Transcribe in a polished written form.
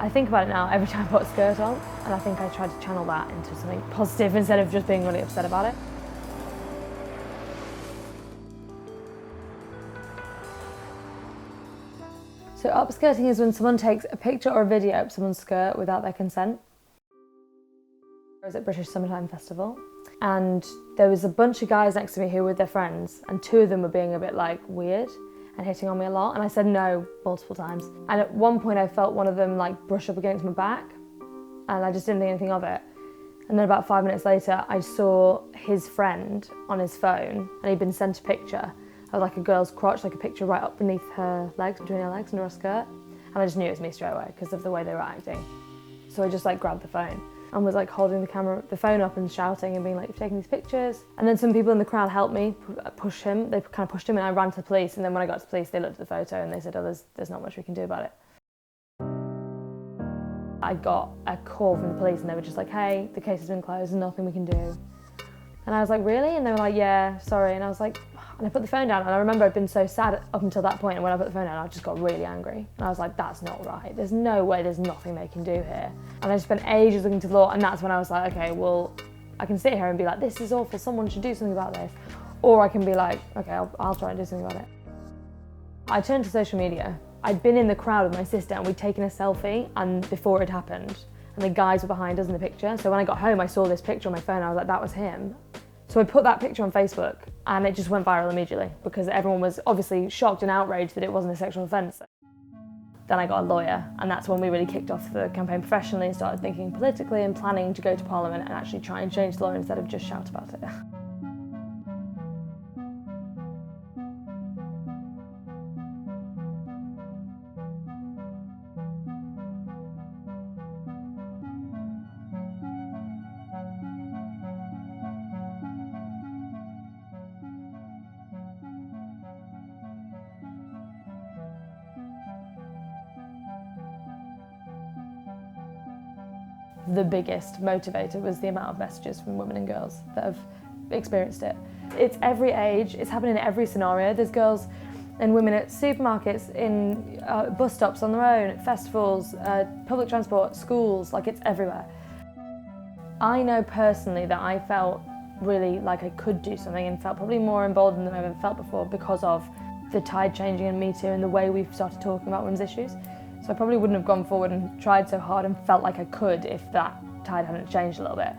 I think about it now every time I put a skirt on, and I think I try to channel that into something positive instead of just being really upset about it. So upskirting is when someone takes a picture or a video of someone's skirt without their consent. I was at British Summertime Festival, and there was a bunch of guys next to me who were with their friends, and two of them were being a bit like weird and hitting on me a lot, and I said no multiple times. And at one point I felt one of them like brush up against my back, and I just didn't think anything of it. And then about 5 minutes later I saw his friend on his phone, and he'd been sent a picture of like a girl's crotch, like a picture right up beneath her legs, between her legs, under her skirt. And I just knew it was me straight away because of the way they were acting. So I just like grabbed the phone and was like holding the phone up and shouting and being like, "You've taken these pictures." And then some people in the crowd helped me push him. They kind of pushed him, and I ran to the police. And then when I got to the police, they looked at the photo and they said, "Oh, there's not much we can do about it." I got a call from the police and they were just like, "Hey, the case has been closed, there's nothing we can do." And I was like, "Really?" And they were like, "Yeah, sorry." And I was like, and I put the phone down, and I remember I'd been so sad up until that point, and when I put the phone down, I just got really angry. And I was like, that's not right. There's no way, there's nothing they can do here. And I just spent ages looking to the law, and that's when I was like, okay, well, I can sit here and be like, this is awful, someone should do something about this. Or I can be like, okay, I'll try and do something about it. I turned to social media. I'd been in the crowd with my sister, and we'd taken a selfie, and before it happened, and the guys were behind us in the picture. So when I got home, I saw this picture on my phone, and I was like, that was him. So I put that picture on Facebook, and it just went viral immediately because everyone was obviously shocked and outraged that it wasn't a sexual offence. Then I got a lawyer, and that's when we really kicked off the campaign professionally and started thinking politically and planning to go to Parliament and actually try and change the law instead of just shout about it. The biggest motivator was the amount of messages from women and girls that have experienced it. It's every age, it's happening in every scenario. There's girls and women at supermarkets, in bus stops on their own, at festivals, public transport, schools, like it's everywhere. I know personally that I felt really like I could do something and felt probably more emboldened than I've ever felt before because of the tide changing in Me Too and the way we've started talking about women's issues. So I probably wouldn't have gone forward and tried so hard and felt like I could if that tide hadn't changed a little bit.